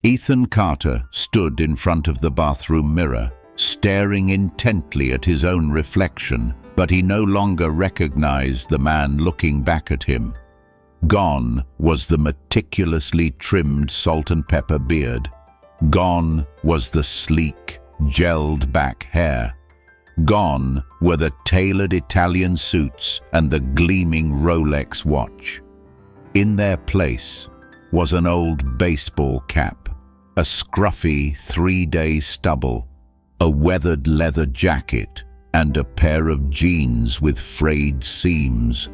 Ethan Carter stood in front of the bathroom mirror, staring intently at his own reflection, but he no longer recognized the man looking back at him. Gone was the meticulously trimmed salt and pepper beard. Gone was the sleek, gelled-back hair. Gone were the tailored Italian suits and the gleaming Rolex watch. In their place was an old baseball cap, a scruffy three-day stubble, a weathered leather jacket, and a pair of jeans with frayed seams.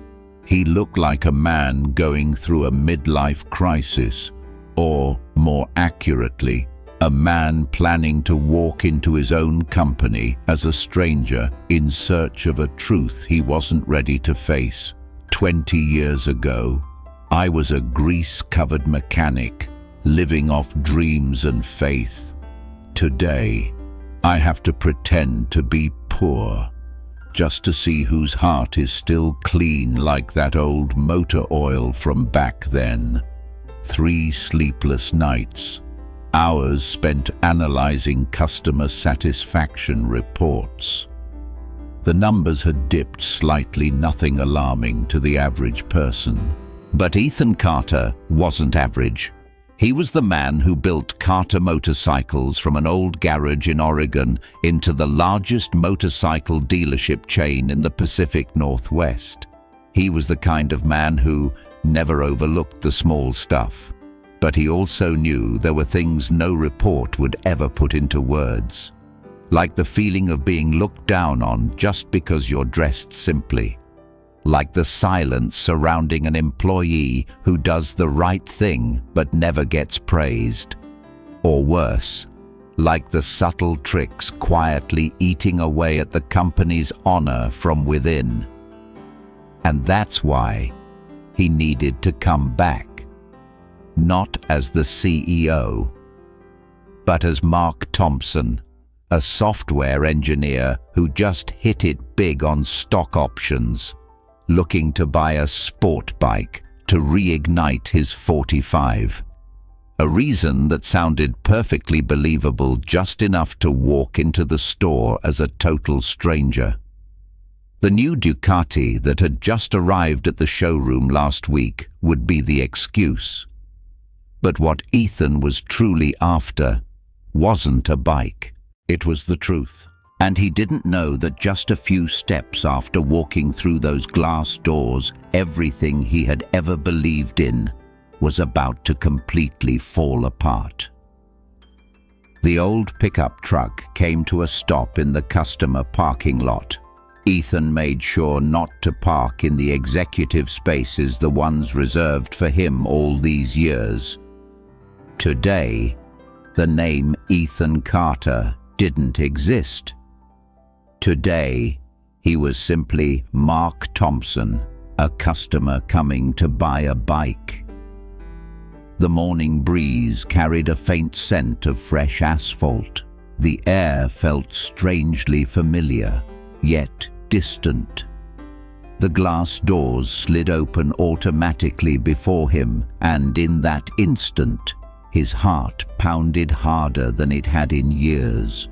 He looked like a man going through a midlife crisis, or, more accurately, a man planning to walk into his own company as a stranger in search of a truth he wasn't ready to face. 20 years ago, I was a grease-covered mechanic, living off dreams and faith. Today, I have to pretend to be poor, just to see whose heart is still clean like that old motor oil from back then. 3 sleepless nights, hours spent analyzing customer satisfaction reports. The numbers had dipped slightly, nothing alarming to the average person. But Ethan Carter wasn't average. He was the man who built Carter motorcycles from an old garage in Oregon into the largest motorcycle dealership chain in the Pacific Northwest. He was the kind of man who never overlooked the small stuff. But he also knew there were things no report would ever put into words, like the feeling of being looked down on just because you're dressed simply, like the silence surrounding an employee who does the right thing but never gets praised, or worse, like the subtle tricks quietly eating away at the company's honor from within. And that's why he needed to come back. Not as the CEO, but as Mark Thompson, a software engineer who just hit it big on stock options, looking to buy a sport bike to reignite his 45. A reason that sounded perfectly believable, just enough to walk into the store as a total stranger. The new Ducati that had just arrived at the showroom last week would be the excuse. But what Ethan was truly after wasn't a bike. It was the truth. And he didn't know that just a few steps after walking through those glass doors, everything he had ever believed in was about to completely fall apart. The old pickup truck came to a stop in the customer parking lot. Ethan made sure not to park in the executive spaces, the ones reserved for him all these years. Today, the name Ethan Carter didn't exist. Today, he was simply Mark Thompson, a customer coming to buy a bike. The morning breeze carried a faint scent of fresh asphalt. The air felt strangely familiar, yet distant. The glass doors slid open automatically before him, and in that instant, his heart pounded harder than it had in years.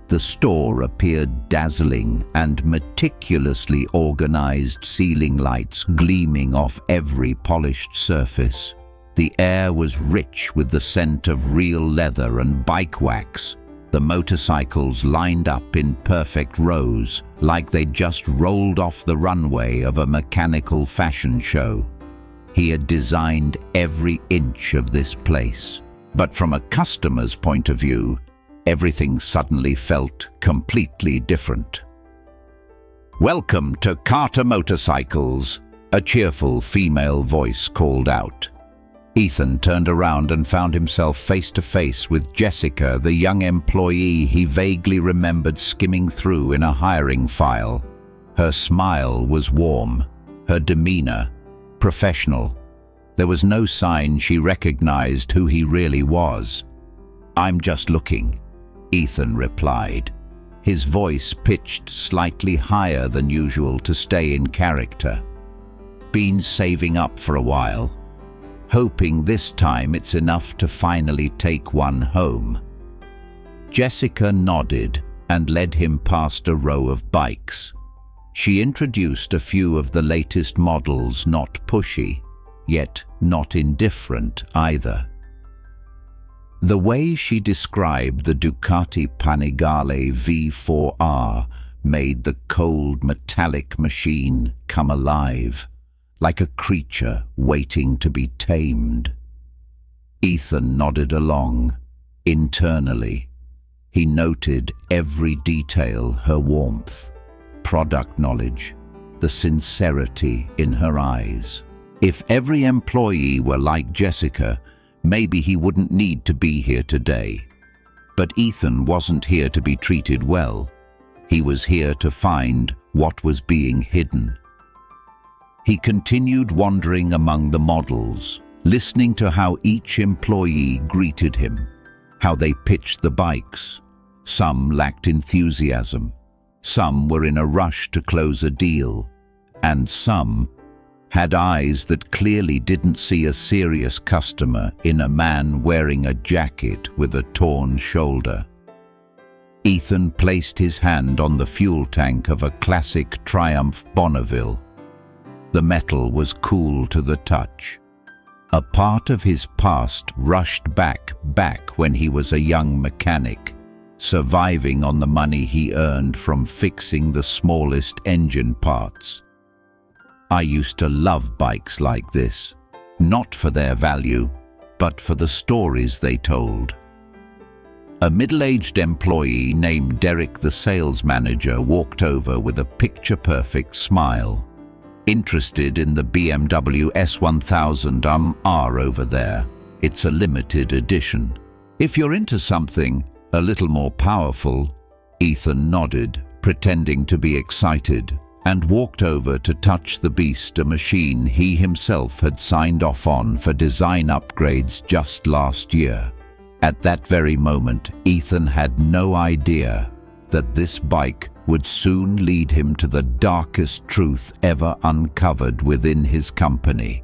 The store appeared dazzling, and meticulously organized ceiling lights gleaming off every polished surface. The air was rich with the scent of real leather and bike wax. The motorcycles lined up in perfect rows, like they'd just rolled off the runway of a mechanical fashion show. He had designed every inch of this place. But from a customer's point of view, everything suddenly felt completely different. "Welcome to Carter Motorcycles," a cheerful female voice called out. Ethan turned around and found himself face to face with Jessica, the young employee he vaguely remembered skimming through in a hiring file. Her smile was warm, her demeanor professional. There was no sign she recognized who he really was. "I'm just looking," Ethan replied, his voice pitched slightly higher than usual to stay in character. "Been saving up for a while." hoping this time it's enough to finally take one home. Jessica nodded and led him past a row of bikes. She introduced a few of the latest models, not pushy, yet not indifferent either. The way she described the Ducati Panigale V4R made the cold metallic machine come alive, like a creature waiting to be tamed. Ethan nodded along, internally. He noted every detail, her warmth, product knowledge, the sincerity in her eyes. If every employee were like Jessica, maybe he wouldn't need to be here today. But Ethan wasn't here to be treated well. He was here to find what was being hidden. He continued wandering among the models, listening to how each employee greeted him, how they pitched the bikes. Some lacked enthusiasm, some were in a rush to close a deal, and some had eyes that clearly didn't see a serious customer in a man wearing a jacket with a torn shoulder. Ethan placed his hand on the fuel tank of a classic Triumph Bonneville. The metal was cool to the touch. A part of his past rushed back when he was a young mechanic, surviving on the money he earned from fixing the smallest engine parts. I used to love bikes like this, not for their value, but for the stories they told. A middle-aged employee named Derek, the sales manager, walked over with a picture-perfect smile. Interested in the BMW S1000R over there. It's a limited edition. If you're into something a little more powerful. Ethan nodded, pretending to be excited, and walked over to touch the beast, a machine he himself had signed off on for design upgrades just last year. At that very moment, Ethan had no idea that this bike would soon lead him to the darkest truth ever uncovered within his company.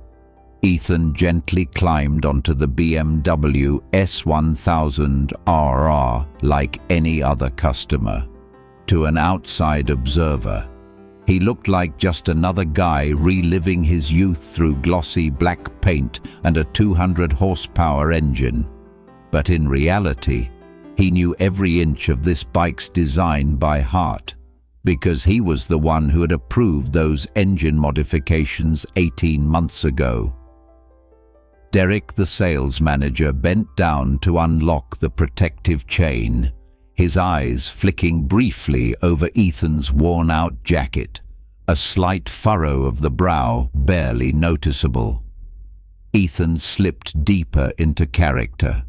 Ethan gently climbed onto the BMW S1000RR like any other customer. To an outside observer, he looked like just another guy reliving his youth through glossy black paint and a 200 horsepower engine. But in reality, he knew every inch of this bike's design by heart, because he was the one who had approved those engine modifications 18 months ago. Derek, the sales manager, bent down to unlock the protective chain, his eyes flicking briefly over Ethan's worn-out jacket, a slight furrow of the brow barely noticeable. Ethan slipped deeper into character.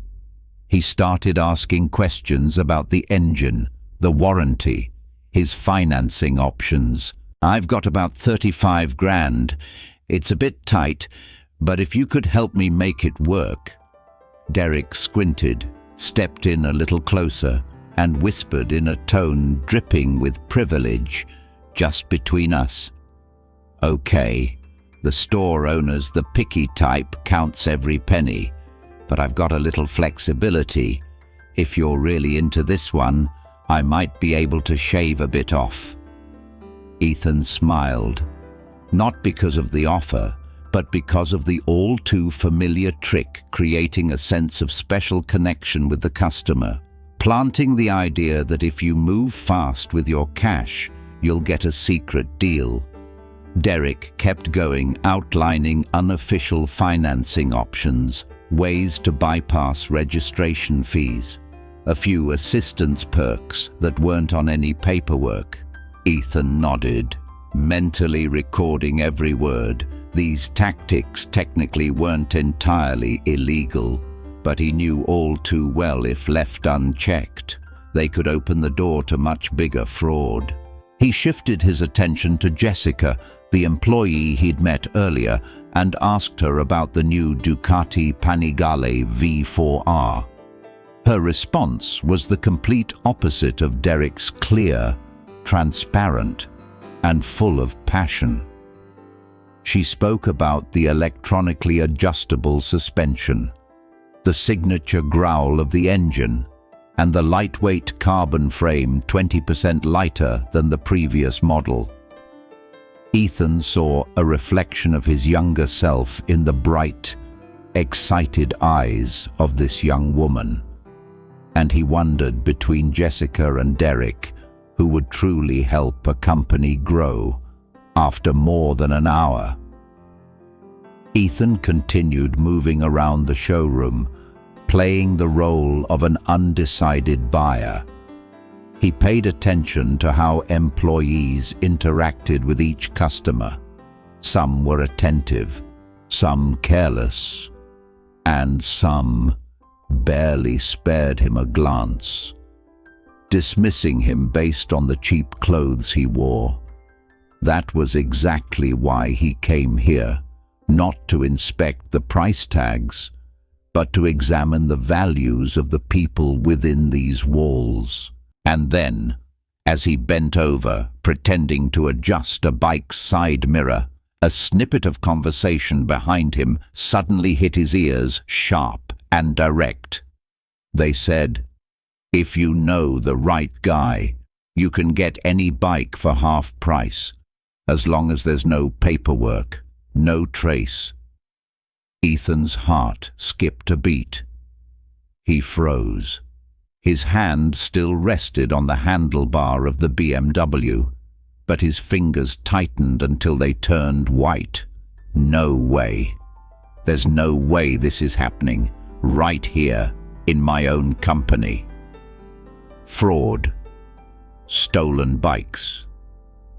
He started asking questions about the engine, the warranty, his financing options. "I've got about 35 grand. It's a bit tight, but if you could help me make it work." Derek squinted, stepped in a little closer, and whispered in a tone dripping with privilege, "Just between us. Okay, the store owner's the picky type, counts every penny, but I've got a little flexibility. If you're really into this one, I might be able to shave a bit off." Ethan smiled, not because of the offer, but because of the all-too-familiar trick creating a sense of special connection with the customer, planting the idea that if you move fast with your cash, you'll get a secret deal. Derek kept going, outlining unofficial financing options, ways to bypass registration fees, a few assistance perks that weren't on any paperwork. Ethan nodded, mentally recording every word. These tactics technically weren't entirely illegal, but he knew all too well if left unchecked, they could open the door to much bigger fraud. He shifted his attention to Jessica, the employee he'd met earlier, and asked her about the new Ducati Panigale V4R. Her response was the complete opposite of Derek's: clear, transparent, and full of passion. She spoke about the electronically adjustable suspension, the signature growl of the engine, and the lightweight carbon frame 20% lighter than the previous model. Ethan saw a reflection of his younger self in the bright, excited eyes of this young woman, and he wondered between Jessica and Derek who would truly help a company grow after more than an hour. Ethan continued moving around the showroom, playing the role of an undecided buyer. He paid attention to how employees interacted with each customer. Some were attentive, some careless, and some barely spared him a glance, dismissing him based on the cheap clothes he wore. That was exactly why he came here, not to inspect the price tags, but to examine the values of the people within these walls. And then, as he bent over, pretending to adjust a bike's side mirror, a snippet of conversation behind him suddenly hit his ears, sharp and direct. They said, "If you know the right guy, you can get any bike for half price, as long as there's no paperwork, no trace." Ethan's heart skipped a beat. He froze. His hand still rested on the handlebar of the BMW, but his fingers tightened until they turned white. No way. There's no way this is happening, right here, in my own company. Fraud. Stolen bikes.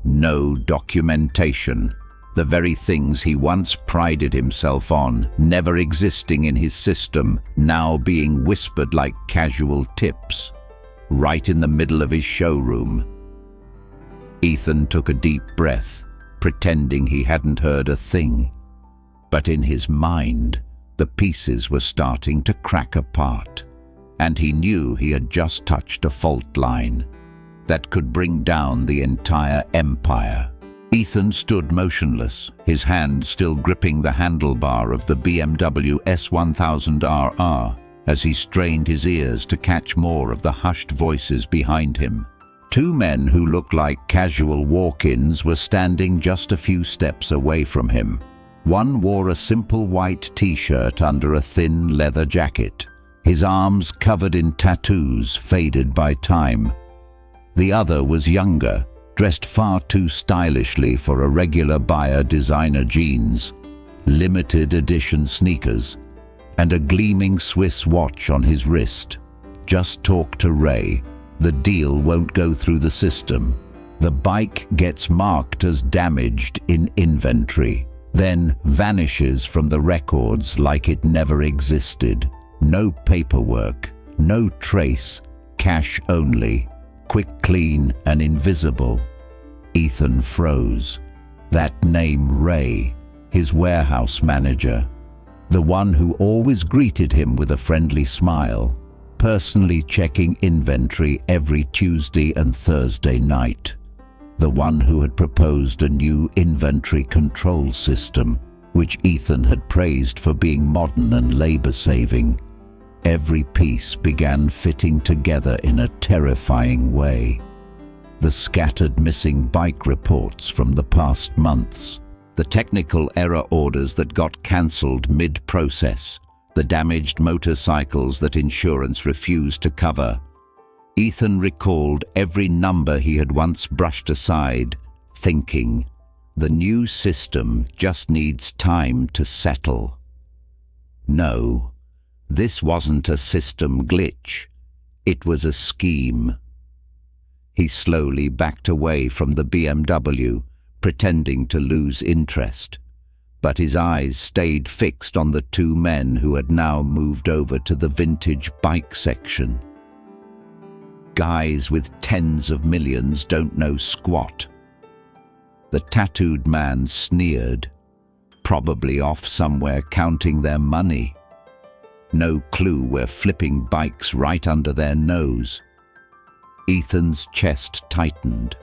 No documentation. The very things he once prided himself on, never existing in his system, now being whispered like casual tips, right in the middle of his showroom. Ethan took a deep breath, pretending he hadn't heard a thing. But in his mind, the pieces were starting to crack apart, and he knew he had just touched a fault line that could bring down the entire empire. Ethan stood motionless, his hand still gripping the handlebar of the BMW S1000RR as he strained his ears to catch more of the hushed voices behind him. Two men who looked like casual walk-ins were standing just a few steps away from him. One wore a simple white t-shirt under a thin leather jacket, his arms covered in tattoos faded by time. The other was younger, dressed far too stylishly for a regular buyer, designer jeans, limited edition sneakers, and a gleaming Swiss watch on his wrist. "Just talk to Ray. The deal won't go through the system. The bike gets marked as damaged in inventory, then vanishes from the records like it never existed. No paperwork, no trace, cash only. Quick, clean, and invisible." Ethan froze. That name, Ray, his warehouse manager, the one who always greeted him with a friendly smile, personally checking inventory every Tuesday and Thursday night, the one who had proposed a new inventory control system, which Ethan had praised for being modern and labor-saving. Every piece began fitting together in a terrifying way. The scattered missing bike reports from the past months, the technical error orders that got cancelled mid-process, the damaged motorcycles that insurance refused to cover. Ethan recalled every number he had once brushed aside, thinking, the new system just needs time to settle. No. This wasn't a system glitch. It was a scheme. He slowly backed away from the BMW, pretending to lose interest, but his eyes stayed fixed on the two men who had now moved over to the vintage bike section. Guys with tens of millions don't know squat. The tattooed man sneered, probably off somewhere counting their money. No clue we're flipping bikes right under their nose. Ethan's chest tightened.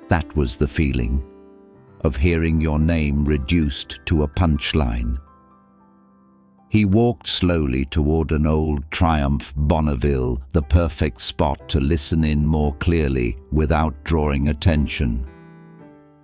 That was the feeling. of hearing your name reduced to a punchline. He walked slowly toward an old Triumph Bonneville, the perfect spot to listen in more clearly without drawing attention.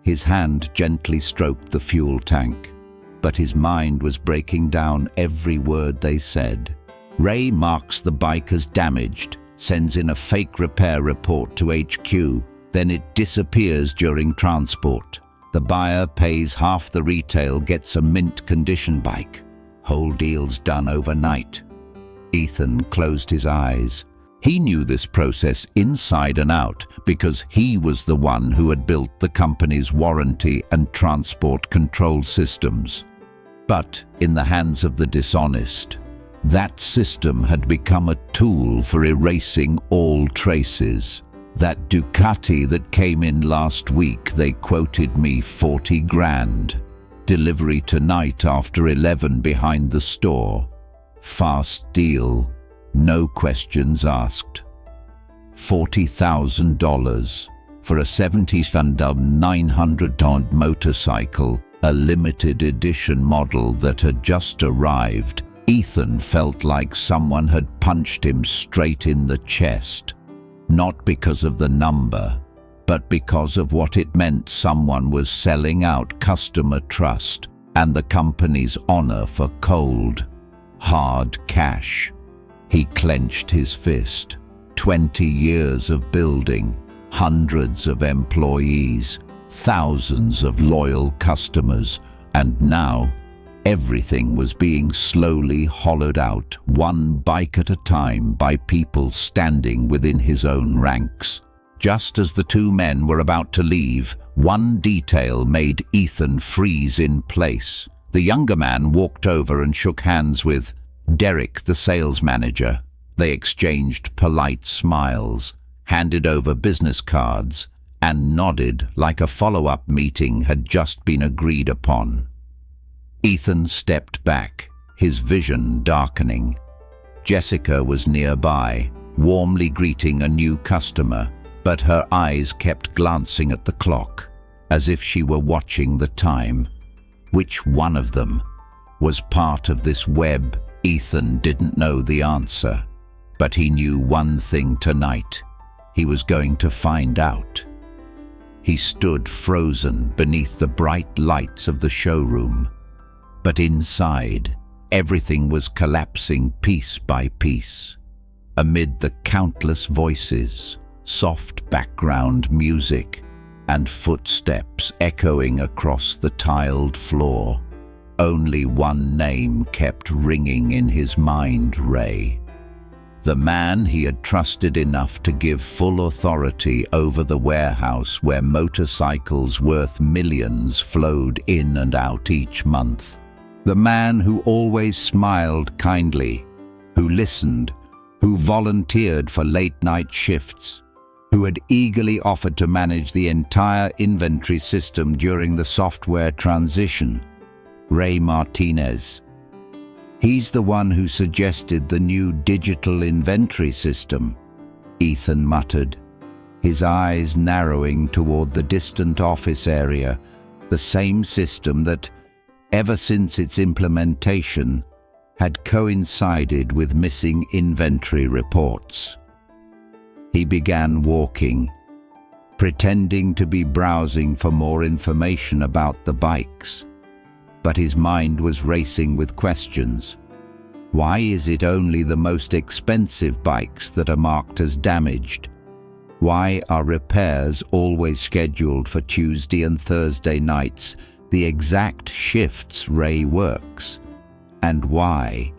His hand gently stroked the fuel tank, but his mind was breaking down every word they said. Ray marks the bike as damaged, sends in a fake repair report to HQ, then it disappears during transport. The buyer pays half the retail, gets a mint condition bike. Whole deal's done overnight. Ethan closed his eyes. He knew this process inside and out because he was the one who had built the company's warranty and transport control systems. But in the hands of the dishonest, that system had become a tool for erasing all traces. That Ducati that came in last week, they quoted me 40 grand. Delivery tonight after 11 behind the store. Fast deal, no questions asked. $40,000 for a 7,900 motorcycle, a limited edition model that had just arrived. Ethan felt like someone had punched him straight in the chest. Not because of the number, but because of what it meant. Someone was selling out customer trust and the company's honor for cold, hard cash. He clenched his fist. 20 years of building, hundreds of employees, thousands of loyal customers, and now everything was being slowly hollowed out, one bike at a time, by people standing within his own ranks. Just as the two men were about to leave, one detail made Ethan freeze in place. The younger man walked over and shook hands with Derek, the sales manager. They exchanged polite smiles, handed over business cards, and nodded like a follow-up meeting had just been agreed upon. Ethan stepped back, his vision darkening. Jessica was nearby, warmly greeting a new customer, but her eyes kept glancing at the clock, as if she were watching the time. Which one of them was part of this web? Ethan didn't know the answer, but he knew one thing tonight. He was going to find out. He stood frozen beneath the bright lights of the showroom, but inside, everything was collapsing piece by piece. Amid the countless voices, soft background music, and footsteps echoing across the tiled floor, only one name kept ringing in his mind: Ray. The man he had trusted enough to give full authority over the warehouse where motorcycles worth millions flowed in and out each month. The man who always smiled kindly, who listened, who volunteered for late-night shifts, who had eagerly offered to manage the entire inventory system during the software transition. Ray Martinez. He's the one who suggested the new digital inventory system, Ethan muttered, his eyes narrowing toward the distant office area, the same system that, ever since its implementation, had coincided with missing inventory reports. He began walking, pretending to be browsing for more information about the bikes. But his mind was racing with questions. Why is it only the most expensive bikes that are marked as damaged? Why are repairs always scheduled for Tuesday and Thursday nights, the exact shifts Ray works? And why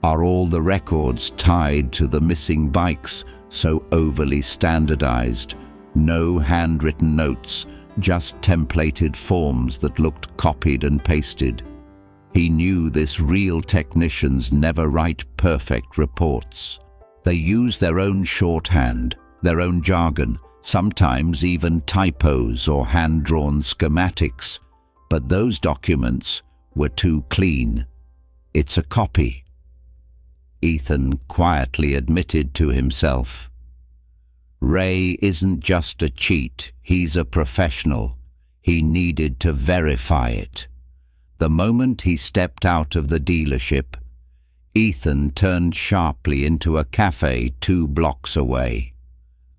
are all the records tied to the missing bikes so overly standardized? No handwritten notes, just templated forms that looked copied and pasted. He knew this: real technicians never write perfect reports. They use their own shorthand, their own jargon, sometimes even typos or hand-drawn schematics. But those documents were too clean. It's a copy, Ethan quietly admitted to himself. Ray isn't just a cheat, he's a professional. He needed to verify it. The moment he stepped out of the dealership, Ethan turned sharply into a cafe 2 blocks away.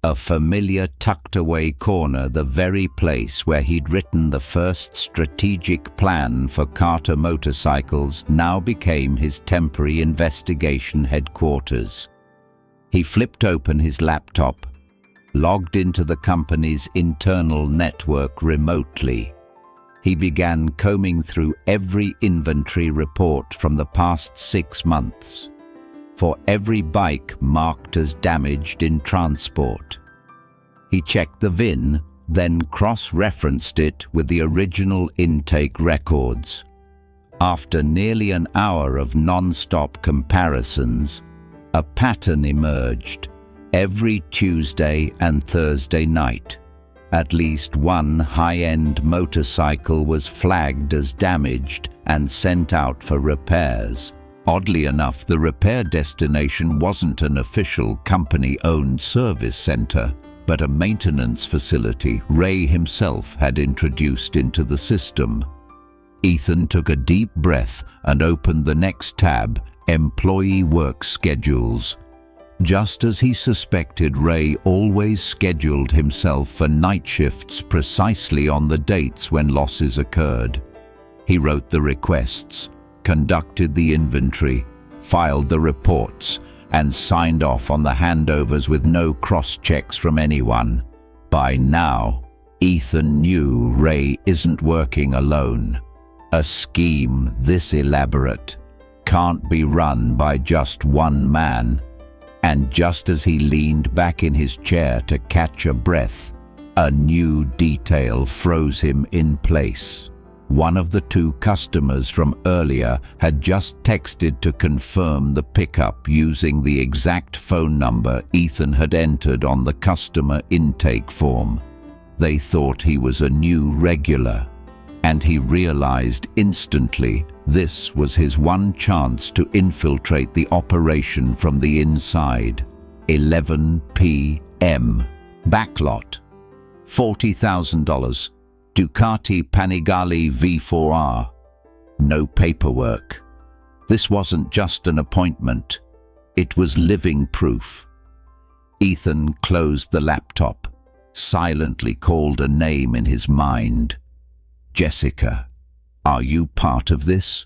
A familiar tucked-away corner, the very place where he'd written the first strategic plan for Carter Motorcycles, now became his temporary investigation headquarters. He flipped open his laptop, logged into the company's internal network remotely. He began combing through every inventory report from the past 6 months. For every bike marked as damaged in transport. He checked the VIN, then cross-referenced it with the original intake records. After nearly an hour of non-stop comparisons, a pattern emerged. Every Tuesday and Thursday night, at least one high-end motorcycle was flagged as damaged and sent out for repairs. Oddly enough, the repair destination wasn't an official company-owned service center, but a maintenance facility Ray himself had introduced into the system. Ethan took a deep breath and opened the next tab, Employee Work Schedules. Just as he suspected, Ray always scheduled himself for night shifts precisely on the dates when losses occurred. He wrote the requests, conducted the inventory, filed the reports, and signed off on the handovers with no cross-checks from anyone. By now, Ethan knew Ray isn't working alone. A scheme this elaborate can't be run by just one man. And just as he leaned back in his chair to catch a breath, a new detail froze him in place. One of the 2 customers from earlier had just texted to confirm the pickup using the exact phone number Ethan had entered on the customer intake form. They thought he was a new regular, and he realized instantly this was his one chance to infiltrate the operation from the inside. 11 p.m. Backlot. $40,000. Ducati Panigale V4R. No paperwork. This wasn't just an appointment. It was living proof. Ethan closed the laptop, silently called a name in his mind. Jessica, are you part of this?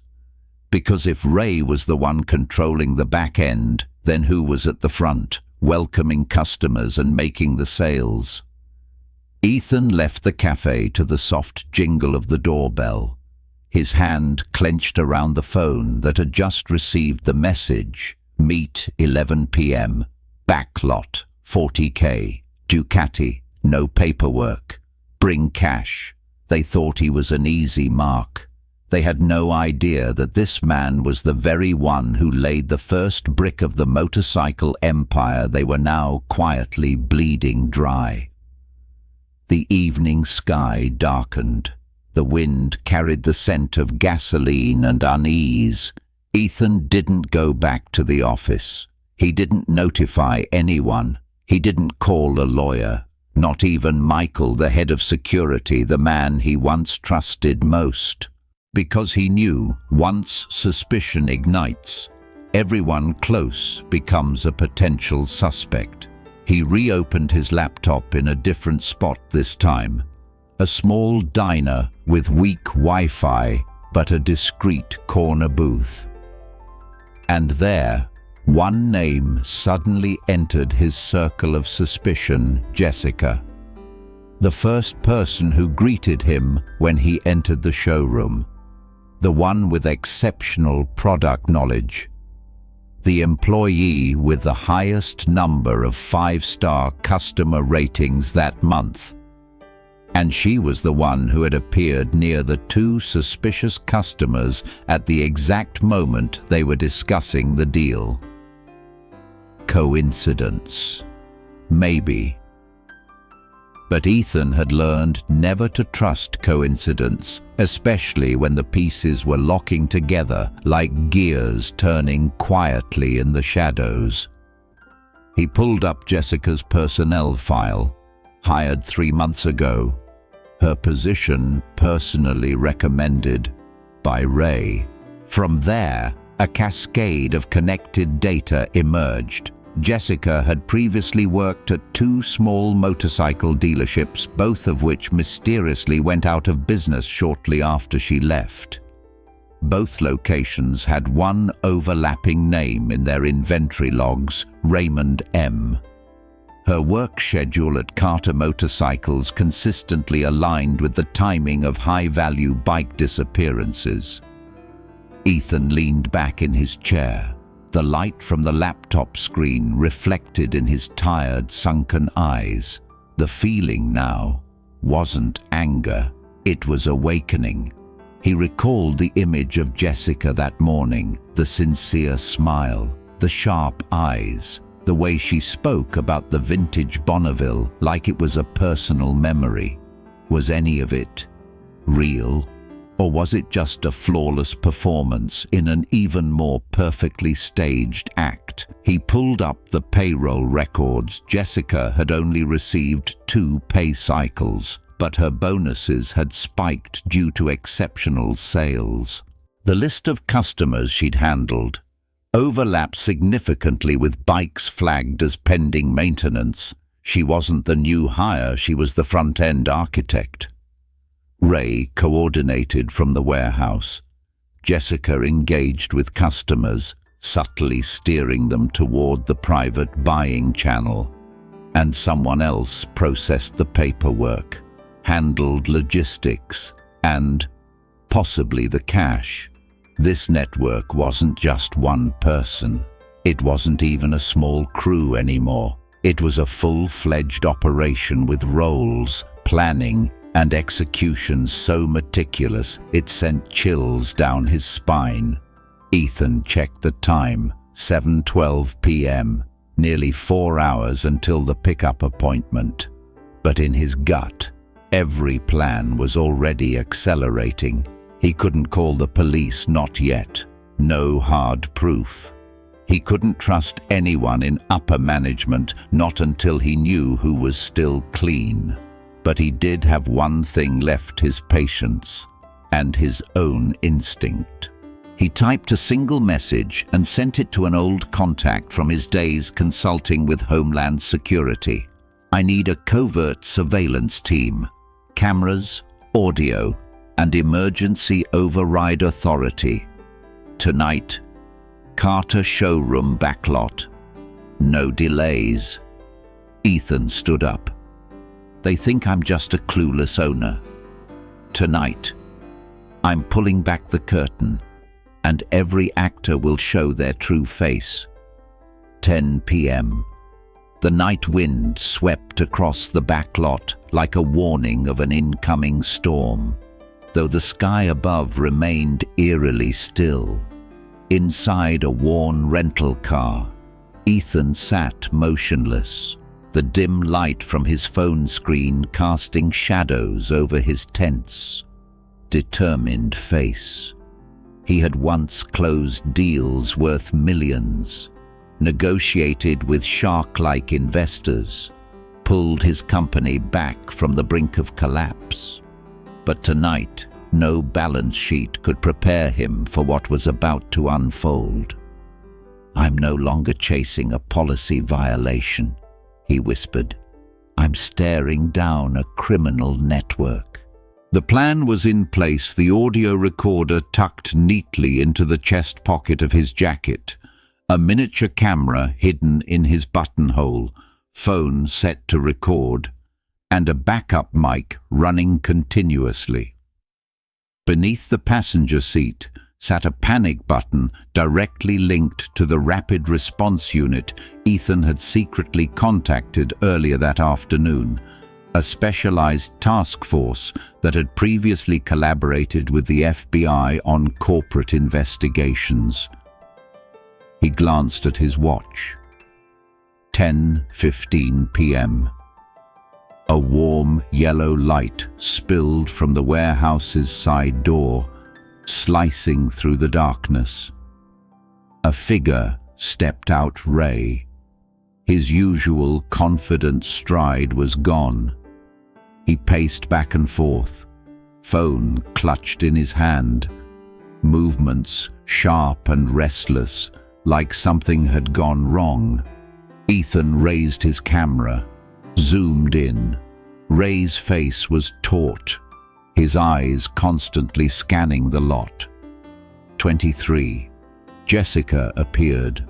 Because if Ray was the one controlling the back end, then who was at the front, welcoming customers and making the sales? Ethan left the cafe to the soft jingle of the doorbell, his hand clenched around the phone that had just received the message. Meet 11 p.m. Backlot, $40K. Ducati, no paperwork. Bring cash. They thought he was an easy mark. They had no idea that this man was the very one who laid the first brick of the motorcycle empire they were now quietly bleeding dry. The evening sky darkened. The wind carried the scent of gasoline and unease. Ethan didn't go back to the office. He didn't notify anyone. He didn't call a lawyer. Not even Michael, the head of security, the man he once trusted most. Because he knew once suspicion ignites, everyone close becomes a potential suspect. He reopened his laptop in a different spot this time. A small diner with weak Wi-Fi, but a discreet corner booth. And there, one name suddenly entered his circle of suspicion: Jessica. The first person who greeted him when he entered the showroom. The one with exceptional product knowledge. The employee with the highest number of 5-star customer ratings that month. And she was the one who had appeared near the 2 suspicious customers at the exact moment they were discussing the deal. Coincidence? Maybe. But Ethan had learned never to trust coincidence, especially when the pieces were locking together like gears turning quietly in the shadows. He pulled up Jessica's personnel file, hired 3 months ago. her position personally recommended by Ray. From there, a cascade of connected data emerged. Jessica had previously worked at 2 small motorcycle dealerships, both of which mysteriously went out of business shortly after she left. Both locations had one overlapping name in their inventory logs: Raymond M. Her work schedule at Carter Motorcycles consistently aligned with the timing of high-value bike disappearances. Ethan leaned back in his chair. The light from the laptop screen reflected in his tired, sunken eyes. The feeling now wasn't anger, it was awakening. He recalled the image of Jessica that morning, the sincere smile, the sharp eyes, the way she spoke about the vintage Bonneville like it was a personal memory. Was any of it real? Or was it just a flawless performance in an even more perfectly staged act? He pulled up the payroll records. Jessica had only received 2 pay cycles, but her bonuses had spiked due to exceptional sales. The list of customers she'd handled overlapped significantly with bikes flagged as pending maintenance. She wasn't the new hire, she was the front-end architect. Ray coordinated from the warehouse. Jessica engaged with customers, subtly steering them toward the private buying channel. And someone else processed the paperwork, handled logistics, and possibly the cash. This network wasn't just one person. It wasn't even a small crew anymore. It was a full-fledged operation with roles, planning, and execution so meticulous it sent chills down his spine. Ethan checked the time, 7:12 p.m., nearly 4 hours until the pickup appointment. But in his gut, every plan was already accelerating. He couldn't call the police, not yet. No hard proof. He couldn't trust anyone in upper management, not until he knew who was still clean. But he did have one thing left: his patience and his own instinct. He typed a single message and sent it to an old contact from his days consulting with Homeland Security. I need a covert surveillance team, cameras, audio, and emergency override authority. Tonight, Carter showroom backlot. No delays. Ethan stood up. They think I'm just a clueless owner. Tonight, I'm pulling back the curtain, and every actor will show their true face. 10 p.m. The night wind swept across the backlot like a warning of an incoming storm, though the sky above remained eerily still. Inside a worn rental car, Ethan sat motionless, the dim light from his phone screen casting shadows over his tense, determined face. He had once closed deals worth millions, negotiated with shark-like investors, pulled his company back from the brink of collapse. But tonight, no balance sheet could prepare him for what was about to unfold. I'm no longer chasing a policy violation, he whispered. I'm staring down a criminal network. The plan was in place, the audio recorder tucked neatly into the chest pocket of his jacket, a miniature camera hidden in his buttonhole, phone set to record, and a backup mic running continuously. Beneath the passenger seat sat a panic button directly linked to the rapid response unit Ethan had secretly contacted earlier that afternoon, a specialized task force that had previously collaborated with the FBI on corporate investigations. He glanced at his watch. 10:15 p.m. A warm yellow light spilled from the warehouse's side door, slicing through the darkness. A figure stepped out. Ray. His usual confident stride was gone. He paced back and forth, phone clutched in his hand, movements sharp and restless, like something had gone wrong. Ethan raised his camera, zoomed in. Ray's face was taut, his eyes constantly scanning the lot. 23. Jessica appeared,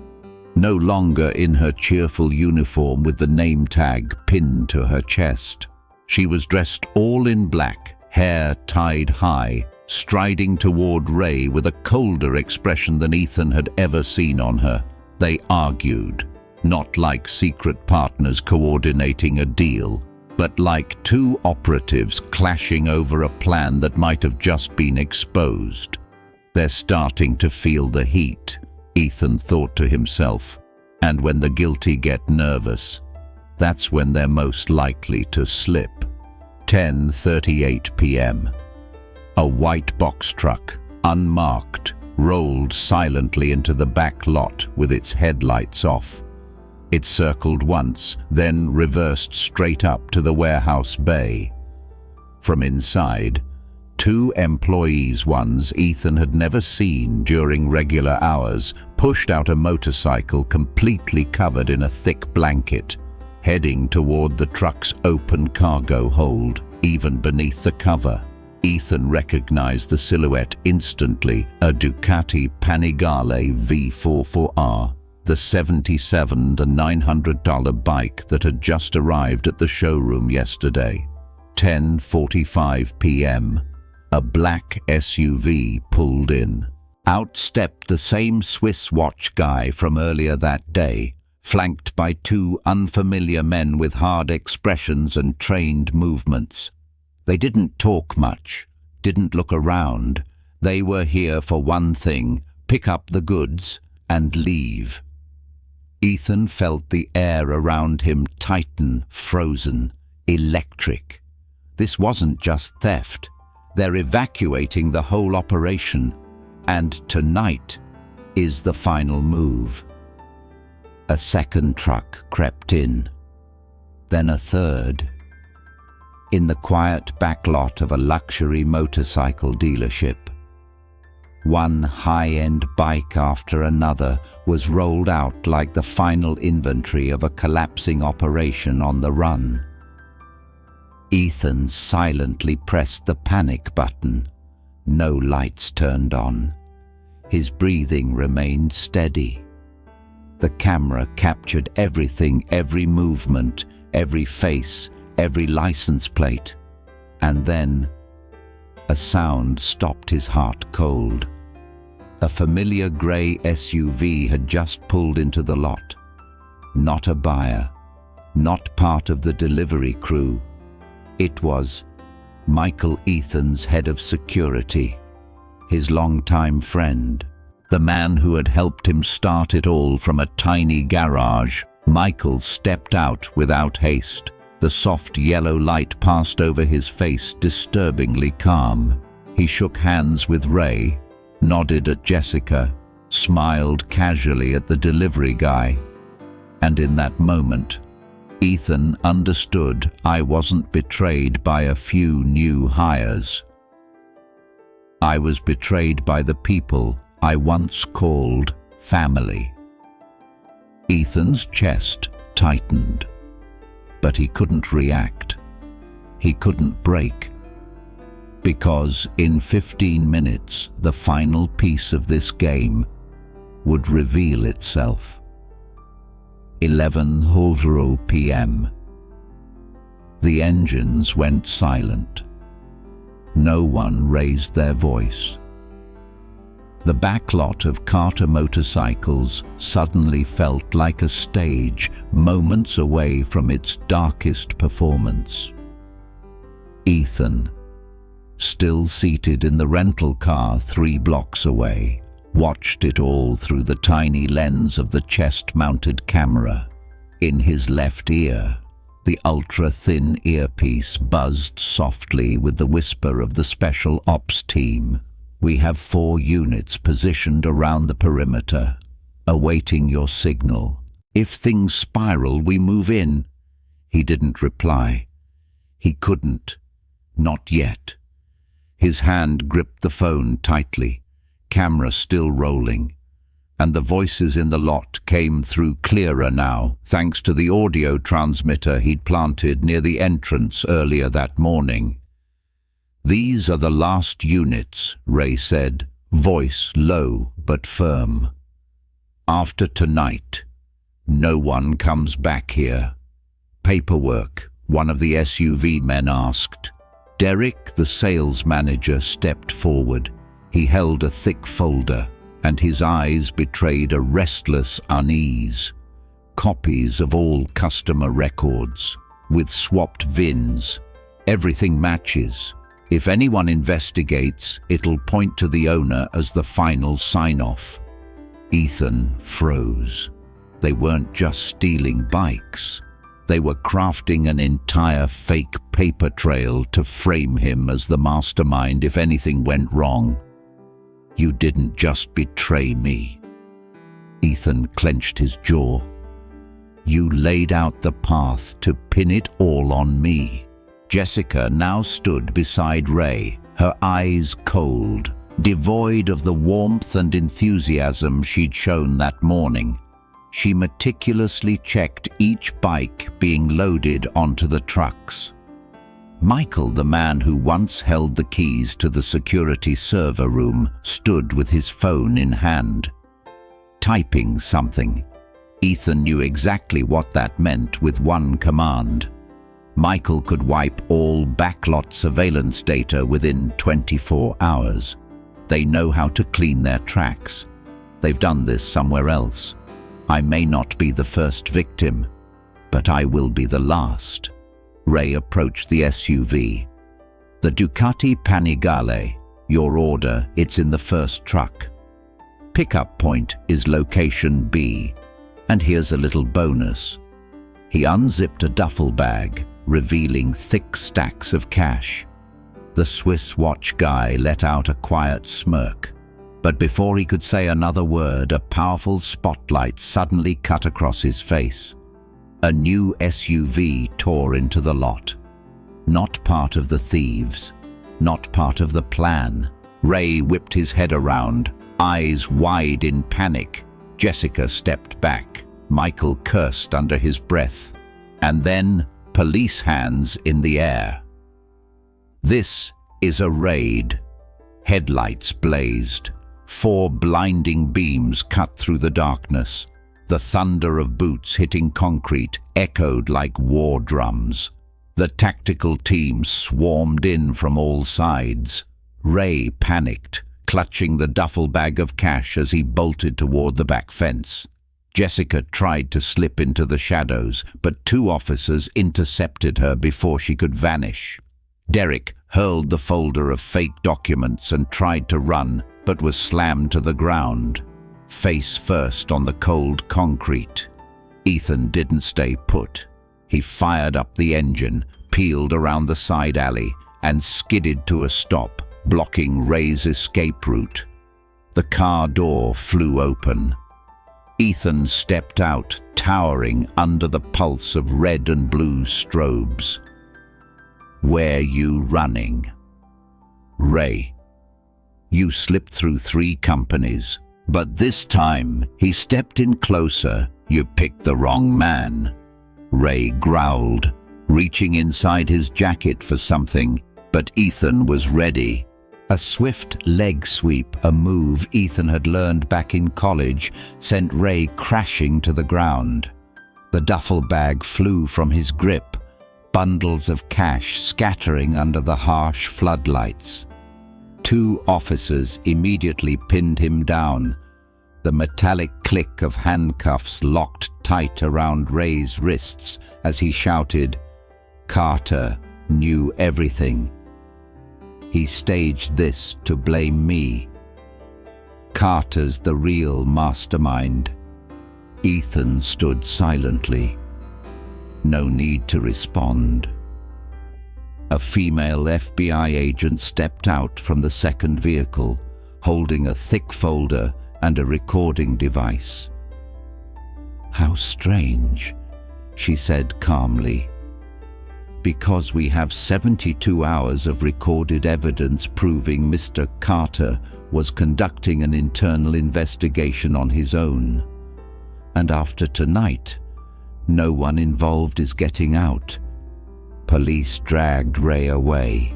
no longer in her cheerful uniform with the name tag pinned to her chest. She was dressed all in black, hair tied high, striding toward Ray with a colder expression than Ethan had ever seen on her. They argued, not like secret partners coordinating a deal, but like two operatives clashing over a plan that might have just been exposed. They're starting to feel the heat, Ethan thought to himself, and when the guilty get nervous, that's when they're most likely to slip. 10:38 p.m. A white box truck, unmarked, rolled silently into the back lot with its headlights off. It circled once, then reversed straight up to the warehouse bay. From inside, two employees, ones Ethan had never seen during regular hours, pushed out a motorcycle completely covered in a thick blanket, heading toward the truck's open cargo hold. Even beneath the cover, Ethan recognized the silhouette instantly, a Ducati Panigale V44R, the $77,900 bike that had just arrived at the showroom yesterday. 10:45 p.m. A black SUV pulled in. Out stepped the same Swiss watch guy from earlier that day, flanked by two unfamiliar men with hard expressions and trained movements. They didn't talk much, didn't look around. They were here for one thing: pick up the goods and leave. Ethan felt the air around him tighten, frozen, electric. This wasn't just theft. They're evacuating the whole operation, and tonight is the final move. A second truck crept in, then a third. In the quiet backlot of a luxury motorcycle dealership, one high-end bike after another was rolled out like the final inventory of a collapsing operation on the run. Ethan silently pressed the panic button. No lights turned on. His breathing remained steady. The camera captured everything, every movement, every face, every license plate. And then a sound stopped his heart cold. A familiar grey SUV had just pulled into the lot. Not a buyer, not part of the delivery crew. It was Michael, Ethan's head of security, his longtime friend, the man who had helped him start it all from a tiny garage. Michael stepped out without haste. The soft yellow light passed over his face, disturbingly calm. He shook hands with Ray, nodded at Jessica, smiled casually at the delivery guy. And in that moment, Ethan understood I wasn't betrayed by a few new hires. I was betrayed by the people I once called family. Ethan's chest tightened, but he couldn't react. He couldn't break. Because in 15 minutes, the final piece of this game would reveal itself. 11:00 p.m. The engines went silent. No one raised their voice. The backlot of Carter motorcycles suddenly felt like a stage, moments away from its darkest performance. Ethan, still seated in the rental car 3 blocks away, watched it all through the tiny lens of the chest-mounted camera. In his left ear, the ultra-thin earpiece buzzed softly with the whisper of the Special Ops team. We have 4 units positioned around the perimeter, awaiting your signal. If things spiral, we move in. He didn't reply. He couldn't. Not yet. His hand gripped the phone tightly, camera still rolling, and the voices in the lot came through clearer now, thanks to the audio transmitter he'd planted near the entrance earlier that morning. "These are the last units," Ray said, voice low but firm. "After tonight, no one comes back here." "Paperwork?" one of the SUV men asked. Derek, the sales manager, stepped forward. He held a thick folder, and his eyes betrayed a restless unease. Copies of all customer records, with swapped VINs. Everything matches. If anyone investigates, it'll point to the owner as the final sign-off. Ethan froze. They weren't just stealing bikes. They were crafting an entire fake paper trail to frame him as the mastermind if anything went wrong. "You didn't just betray me." Ethan clenched his jaw. "You laid out the path to pin it all on me." Jessica now stood beside Ray, her eyes cold, devoid of the warmth and enthusiasm she'd shown that morning. She meticulously checked each bike being loaded onto the trucks. Michael, the man who once held the keys to the security server room, stood with his phone in hand, typing something. Ethan knew exactly what that meant with one command. Michael could wipe all backlot surveillance data within 24 hours. They know how to clean their tracks. They've done this somewhere else. I may not be the first victim, but I will be the last. Ray approached the SUV. "The Ducati Panigale, your order, it's in the first truck. Pickup point is location B, and here's a little bonus." He unzipped a duffel bag, revealing thick stacks of cash. The Swiss watch guy let out a quiet smirk, but before he could say another word, a powerful spotlight suddenly cut across his face. A new SUV tore into the lot. Not part of the thieves, not part of the plan. Ray whipped his head around, eyes wide in panic. Jessica stepped back. Michael cursed under his breath. And then, police hands in the air. "This is a raid." Headlights blazed. 4 blinding beams cut through the darkness. The thunder of boots hitting concrete echoed like war drums. The tactical team swarmed in from all sides. Ray panicked, clutching the duffel bag of cash as he bolted toward the back fence. Jessica tried to slip into the shadows, but 2 officers intercepted her before she could vanish. Derek hurled the folder of fake documents and tried to run, but was slammed to the ground, face first on the cold concrete. Ethan didn't stay put. He fired up the engine, peeled around the side alley, and skidded to a stop, blocking Ray's escape route. The car door flew open. Ethan stepped out, towering under the pulse of red and blue strobes. "Where you running?" "Ray, you slipped through 3 companies, but this time," he stepped in closer, "you picked the wrong man." Ray growled, reaching inside his jacket for something, but Ethan was ready. A swift leg sweep, a move Ethan had learned back in college, sent Ray crashing to the ground. The duffel bag flew from his grip, bundles of cash scattering under the harsh floodlights. 2 officers immediately pinned him down. The metallic click of handcuffs locked tight around Ray's wrists as he shouted, "Carter knew everything. He staged this to blame me. Carter's the real mastermind." Ethan stood silently. No need to respond. A female FBI agent stepped out from the second vehicle, holding a thick folder and a recording device. "How strange," she said calmly. Because we have 72 hours of recorded evidence proving Mr. Carter was conducting an internal investigation on his own. And after tonight, no one involved is getting out. Police dragged Ray away.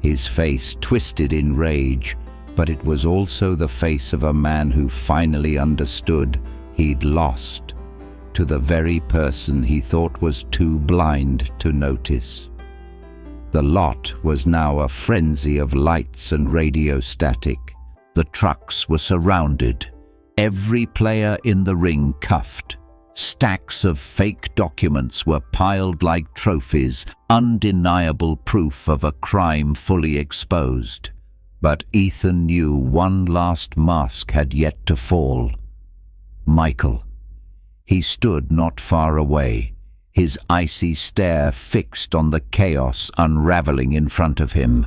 His face twisted in rage, but it was also the face of a man who finally understood he'd lost to the very person he thought was too blind to notice. The lot was now a frenzy of lights and radio static. The trucks were surrounded, every player in the ring cuffed. Stacks of fake documents were piled like trophies, undeniable proof of a crime fully exposed. But Ethan knew one last mask had yet to fall. Michael. He stood not far away, his icy stare fixed on the chaos unraveling in front of him.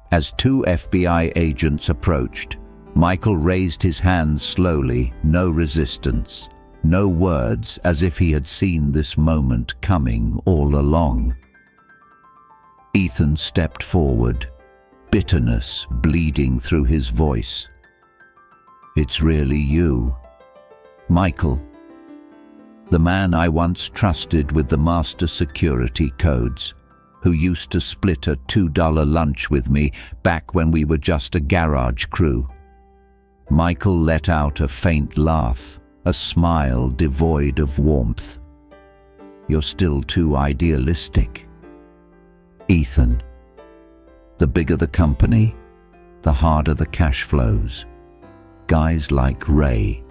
As two FBI agents approached, Michael raised his hands slowly, no resistance. No words, as if he had seen this moment coming all along. Ethan stepped forward, bitterness bleeding through his voice. "It's really you, Michael. The man I once trusted with the master security codes, who used to split a $2 lunch with me back when we were just a garage crew." Michael let out a faint laugh, a smile devoid of warmth. "You're still too idealistic, Ethan. The bigger the company, the harder the cash flows. Guys like Ray,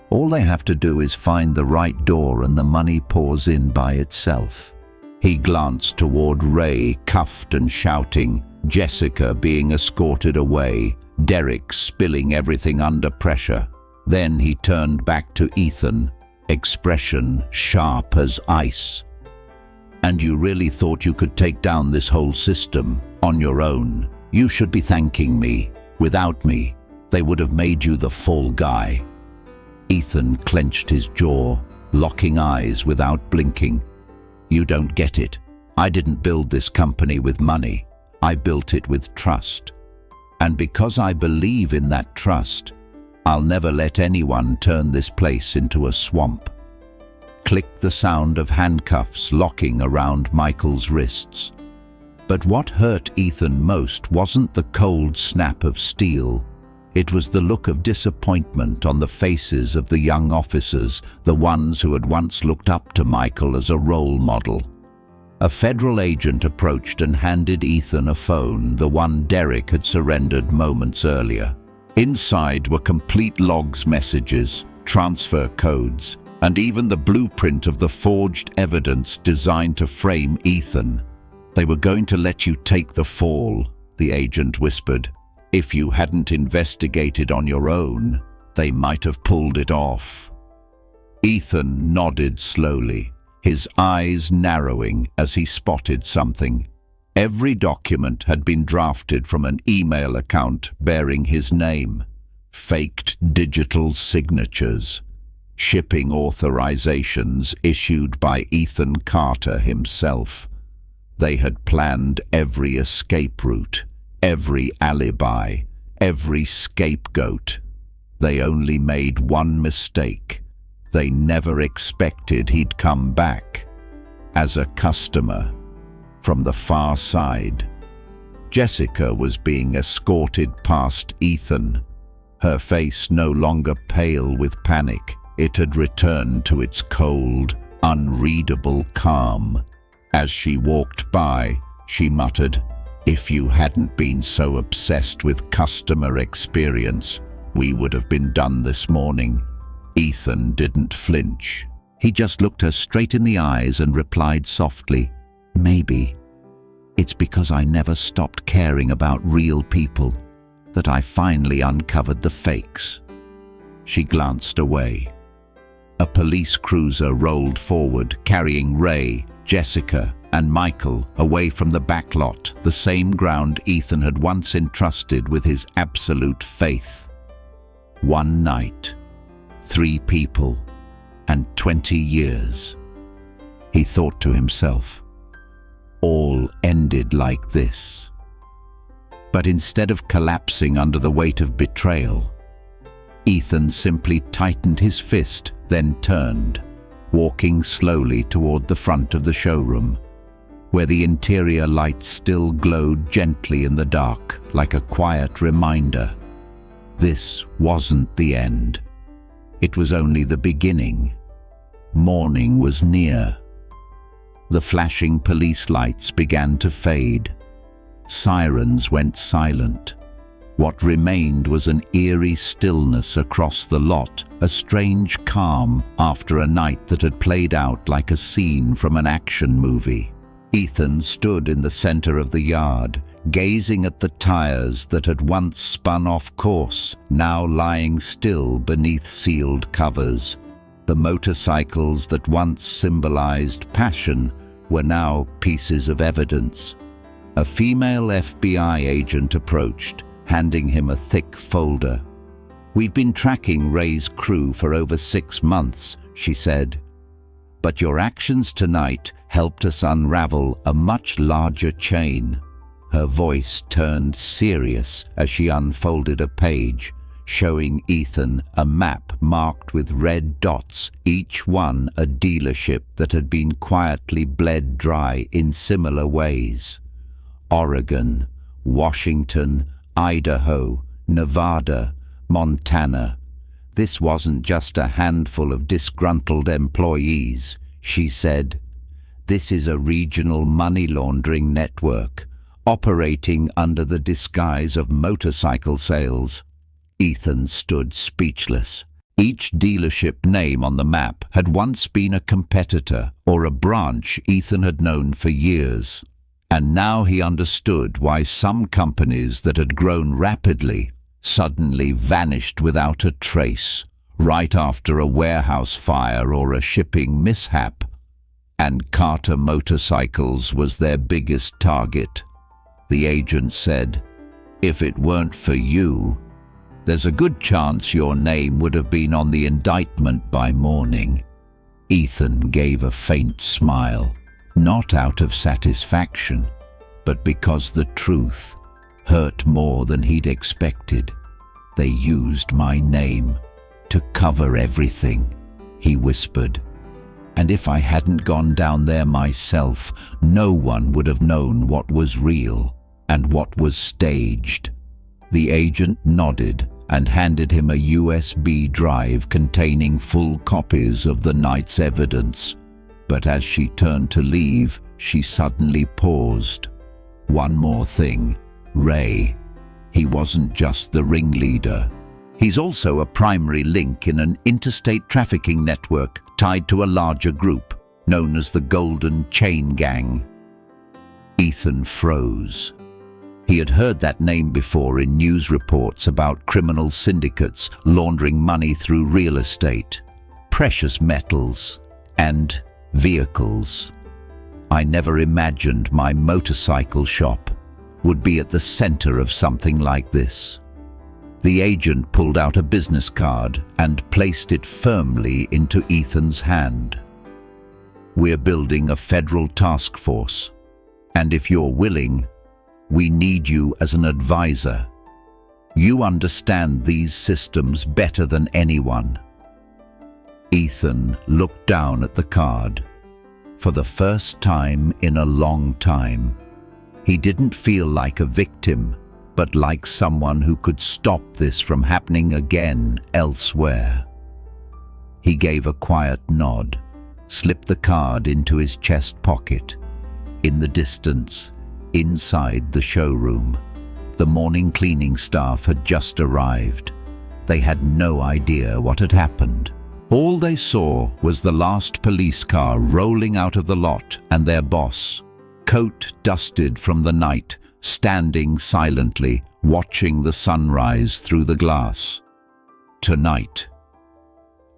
all they have to do is find the right door and the money pours in by itself." He glanced toward Ray, cuffed and shouting, Jessica being escorted away, Derek spilling everything under pressure. Then he turned back to Ethan, expression sharp as ice. "And you really thought you could take down this whole system on your own? You should be thanking me. Without me, they would have made you the fall guy." Ethan clenched his jaw, locking eyes without blinking. "You don't get it. I didn't build this company with money. I built it with trust. And because I believe in that trust, I'll never let anyone turn this place into a swamp." Clicked the sound of handcuffs locking around Michael's wrists. But what hurt Ethan most wasn't the cold snap of steel. It was the look of disappointment on the faces of the young officers, the ones who had once looked up to Michael as a role model. A federal agent approached and handed Ethan a phone, the one Derek had surrendered moments earlier. Inside were complete logs messages, transfer codes, and even the blueprint of the forged evidence designed to frame Ethan. "They were going to let you take the fall," the agent whispered. "If you hadn't investigated on your own, they might have pulled it off." Ethan nodded slowly, his eyes narrowing as he spotted something. Every document had been drafted from an email account bearing his name. Faked digital signatures. Shipping authorizations issued by Ethan Carter himself. They had planned every escape route, every alibi, every scapegoat. They only made one mistake. They never expected he'd come back as a customer from the far side. Jessica was being escorted past Ethan, her face no longer pale with panic. It had returned to its cold, unreadable calm. As she walked by, she muttered, "If you hadn't been so obsessed with customer experience, we would have been done this morning." Ethan didn't flinch. He just looked her straight in the eyes and replied softly, "Maybe it's because I never stopped caring about real people that I finally uncovered the fakes." She glanced away. A police cruiser rolled forward, carrying Ray, Jessica, and Michael away from the back lot, the same ground Ethan had once entrusted with his absolute faith. One night, 3 people, and 20 years. he thought to himself. All ended like this. But instead of collapsing under the weight of betrayal, Ethan simply tightened his fist, then turned, walking slowly toward the front of the showroom, where the interior lights still glowed gently in the dark, like a quiet reminder. This wasn't the end. It was only the beginning. Morning was near. The flashing police lights began to fade. Sirens went silent. What remained was an eerie stillness across the lot, a strange calm after a night that had played out like a scene from an action movie. Ethan stood in the center of the yard, gazing at the tires that had once spun off course, now lying still beneath sealed covers. The motorcycles that once symbolized passion were now pieces of evidence. A female FBI agent approached, handing him a thick folder. "We've been tracking Ray's crew for over 6 months," she said. "But your actions tonight helped us unravel a much larger chain." Her voice turned serious as she unfolded a page, showing Ethan a map marked with red dots, each one a dealership that had been quietly bled dry in similar ways. Oregon, Washington, Idaho, Nevada, Montana. This wasn't just a handful of disgruntled employees, she said. This is a regional money laundering network, operating under the disguise of motorcycle sales. Ethan stood speechless. Each dealership name on the map had once been a competitor or a branch Ethan had known for years. And now he understood why some companies that had grown rapidly suddenly vanished without a trace, right after a warehouse fire or a shipping mishap. And Carter Motorcycles was their biggest target. The agent said, "If it weren't for you, there's a good chance your name would have been on the indictment by morning." Ethan gave a faint smile. Not out of satisfaction, but because the truth hurt more than he'd expected. "They used my name to cover everything," he whispered. "And if I hadn't gone down there myself, no one would have known what was real and what was staged." The agent nodded and handed him a USB drive containing full copies of the night's evidence. But as she turned to leave, she suddenly paused. One more thing. Ray. He wasn't just the ringleader. He's also a primary link in an interstate trafficking network tied to a larger group, known as the Golden Chain Gang. Ethan froze. He had heard that name before in news reports about criminal syndicates laundering money through real estate, precious metals, and vehicles. I never imagined my motorcycle shop would be at the center of something like this. The agent pulled out a business card and placed it firmly into Ethan's hand. "We're building a federal task force, and if you're willing, we need you as an advisor. You understand these systems better than anyone." Ethan looked down at the card. For the first time in a long time, he didn't feel like a victim, but like someone who could stop this from happening again elsewhere. He gave a quiet nod, slipped the card into his chest pocket. In the distance, inside the showroom, the morning cleaning staff had just arrived. They had no idea what had happened. All they saw was the last police car rolling out of the lot and their boss, coat dusted from the night, standing silently, watching the sunrise through the glass. Tonight,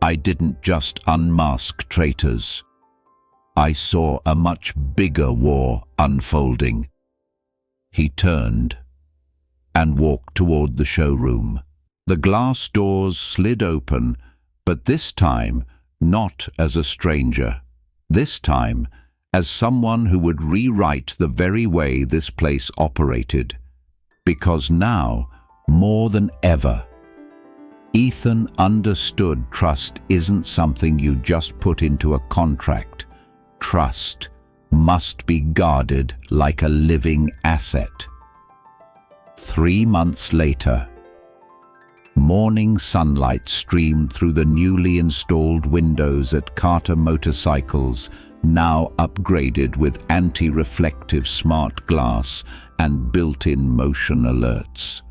I didn't just unmask traitors. I saw a much bigger war unfolding. He turned and walked toward the showroom. The glass doors slid open, but this time not as a stranger. This time, as someone who would rewrite the very way this place operated. Because now, more than ever, Ethan understood trust isn't something you just put into a contract. Trust must be guarded like a living asset. 3 months later, morning sunlight streamed through the newly installed windows at Carter Motorcycles, now upgraded with anti-reflective smart glass and built-in motion alerts.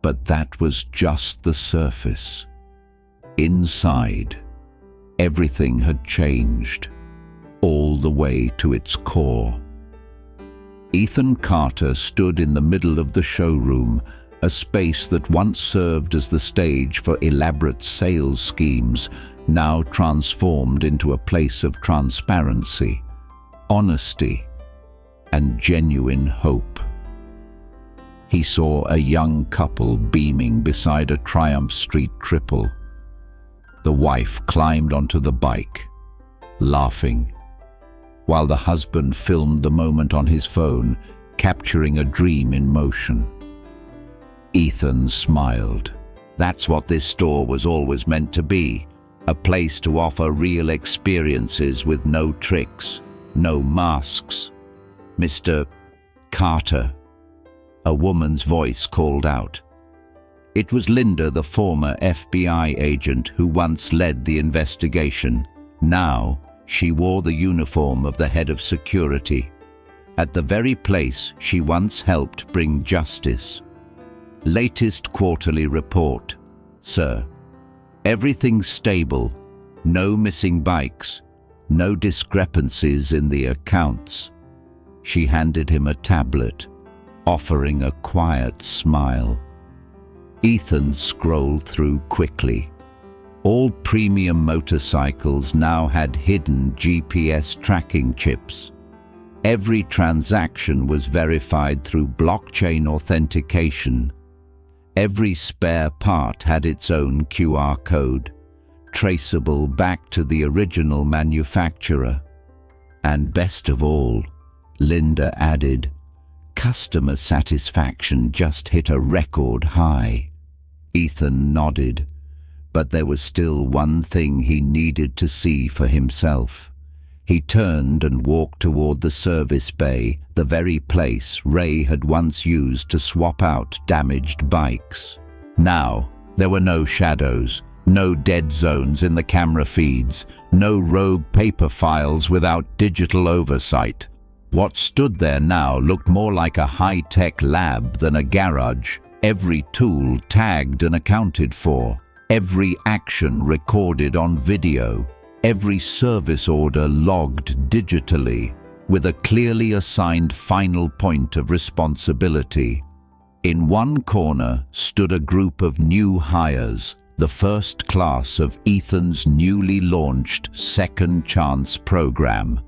But that was just the surface. Inside, everything had changed, all the way to its core. Ethan Carter stood in the middle of the showroom, a space that once served as the stage for elaborate sales schemes, now transformed into a place of transparency, honesty, and genuine hope. He saw a young couple beaming beside a Triumph Street triple. The wife climbed onto the bike, laughing, while the husband filmed the moment on his phone, capturing a dream in motion. Ethan smiled. That's what this store was always meant to be, a place to offer real experiences with no tricks, no masks. Mr. Carter, a woman's voice called out. It was Linda, the former FBI agent who once led the investigation. Now, she wore the uniform of the head of security, at the very place she once helped bring justice. Latest quarterly report, sir. Everything's stable, no missing bikes, no discrepancies in the accounts. She handed him a tablet, offering a quiet smile. Ethan scrolled through quickly. All premium motorcycles now had hidden GPS tracking chips. Every transaction was verified through blockchain authentication. Every spare part had its own QR code, traceable back to the original manufacturer. And best of all, Linda added, customer satisfaction just hit a record high. Ethan nodded, but there was still one thing he needed to see for himself. He turned and walked toward the service bay, the very place Ray had once used to swap out damaged bikes. Now, there were no shadows, no dead zones in the camera feeds, no rogue paper files without digital oversight. What stood there now looked more like a high-tech lab than a garage, every tool tagged and accounted for, every action recorded on video, every service order logged digitally, with a clearly assigned final point of responsibility. In one corner stood a group of new hires, the first class of Ethan's newly launched Second Chance program.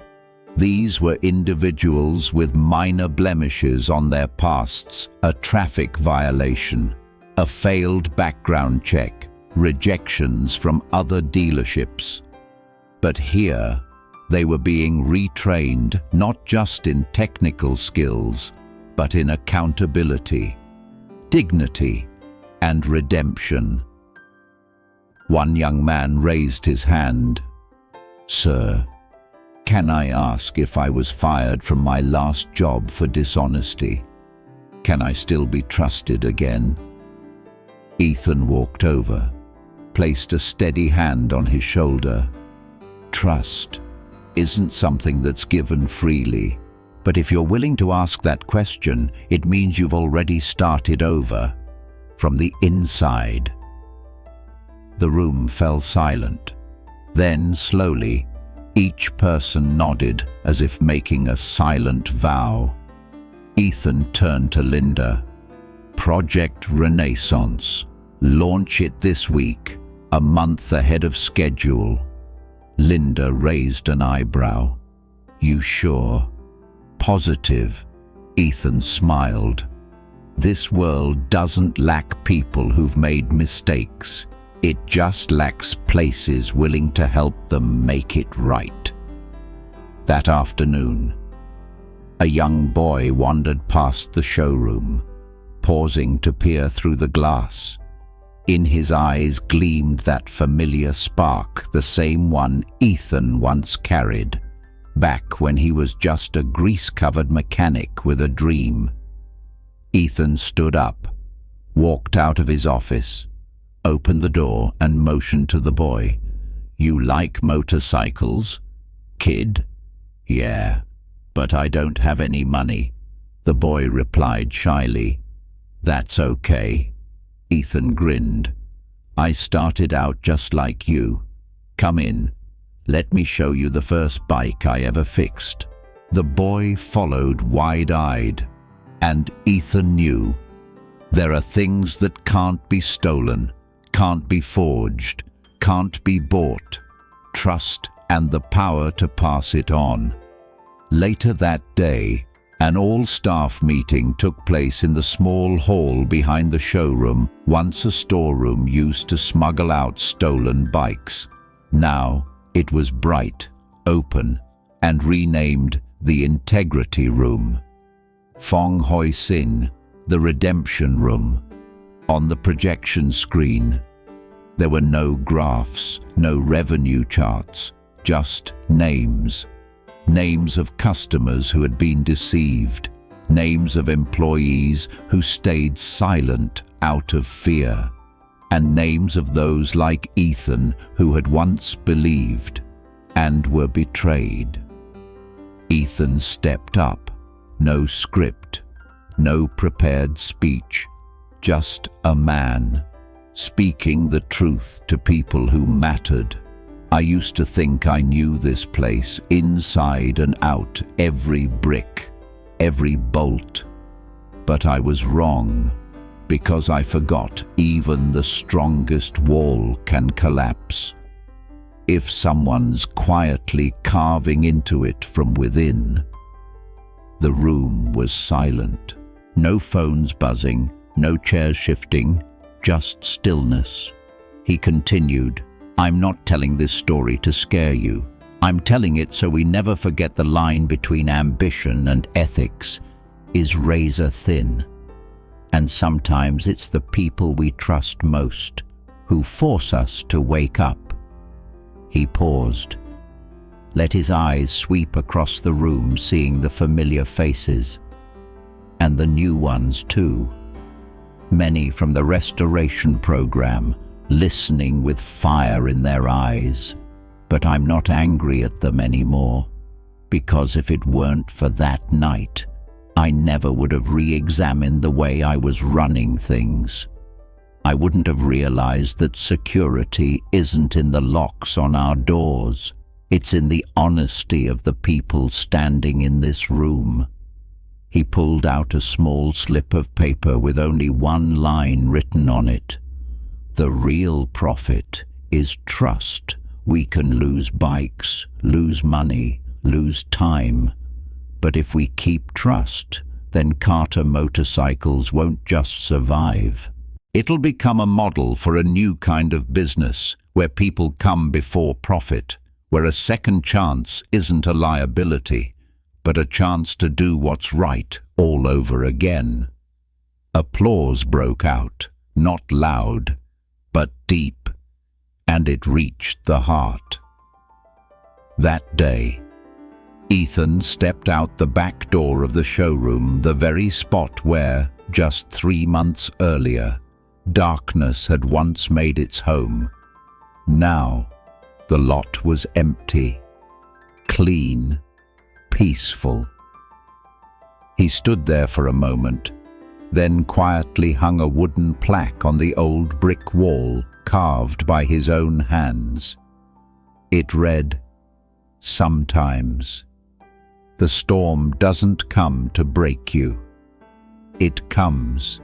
These were individuals with minor blemishes on their pasts, a traffic violation, a failed background check, rejections from other dealerships. But here, they were being retrained not just in technical skills, but in accountability, dignity, and redemption. One young man raised his hand. Sir, can I ask if I was fired from my last job for dishonesty? Can I still be trusted again? Ethan walked over, placed a steady hand on his shoulder. Trust isn't something that's given freely, but if you're willing to ask that question, it means you've already started over, from the inside. The room fell silent. Then, slowly, each person nodded as if making a silent vow. Ethan turned to Linda. Project Renaissance. Launch it this week, a month ahead of schedule. Linda raised an eyebrow. You sure? Positive. Ethan smiled. This world doesn't lack people who've made mistakes. It just lacks places willing to help them make it right. That afternoon, a young boy wandered past the showroom, pausing to peer through the glass. In his eyes gleamed that familiar spark, the same one Ethan once carried, back when he was just a grease-covered mechanic with a dream. Ethan stood up, walked out of his office, opened the door and motioned to the boy. "You like motorcycles, kid?" "Yeah, but I don't have any money," the boy replied shyly. "That's okay." Ethan grinned. "I started out just like you. Come in. Let me show you the first bike I ever fixed." The boy followed wide-eyed, and Ethan knew there are things that can't be stolen, can't be forged, can't be bought. Trust and the power to pass it on. Later that day, an all-staff meeting took place in the small hall behind the showroom, once a storeroom used to smuggle out stolen bikes. Now it was bright, open, and renamed the Integrity Room. Fong Hoi Sin, the Redemption Room. On the projection screen, there were no graphs, no revenue charts, just names. Names of customers who had been deceived, names of employees who stayed silent out of fear, and names of those like Ethan who had once believed and were betrayed. Ethan stepped up, no script, no prepared speech, just a man, speaking the truth to people who mattered. "I used to think I knew this place inside and out, every brick, every bolt. But I was wrong, because I forgot even the strongest wall can collapse if someone's quietly carving into it from within." The room was silent. No phones buzzing, no chairs shifting, just stillness. He continued, "I'm not telling this story to scare you. I'm telling it so we never forget the line between ambition and ethics is razor thin. And sometimes it's the people we trust most who force us to wake up." He paused, let his eyes sweep across the room, seeing the familiar faces, and the new ones too. Many from the restoration program, listening with fire in their eyes. But I'm not angry at them anymore, because if it weren't for that night, I never would have re-examined the way I was running things. I wouldn't have realized that security isn't in the locks on our doors. It's in the honesty of the people standing in this room. He pulled out a small slip of paper with only one line written on it. "The real profit is trust. We can lose bikes, lose money, lose time. But if we keep trust, then Carter Motorcycles won't just survive. It'll become a model for a new kind of business where people come before profit, where a second chance isn't a liability, but a chance to do what's right all over again." Applause broke out, not loud, but deep, and it reached the heart. That day, Ethan stepped out the back door of the showroom, the very spot where, just 3 months earlier, darkness had once made its home. Now, the lot was empty, clean, peaceful. He stood there for a moment, then quietly hung a wooden plaque on the old brick wall carved by his own hands. It read, "Sometimes the storm doesn't come to break you. It comes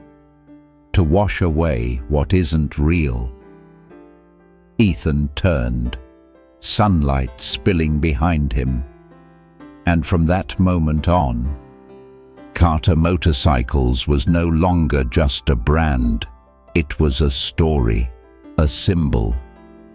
to wash away what isn't real." Ethan turned, sunlight spilling behind him, and from that moment on, Carter Motorcycles was no longer just a brand. It was a story, a symbol,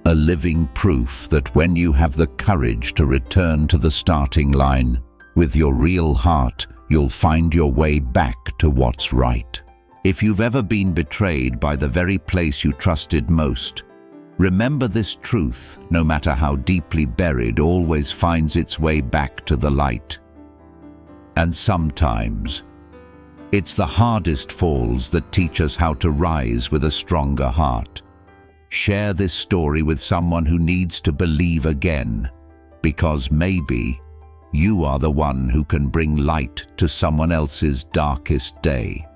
a living proof that when you have the courage to return to the starting line with your real heart, you'll find your way back to what's right. If you've ever been betrayed by the very place you trusted most, remember this truth: no matter how deeply buried, always finds its way back to the light. And sometimes, it's the hardest falls that teach us how to rise with a stronger heart. Share this story with someone who needs to believe again, because maybe you are the one who can bring light to someone else's darkest day.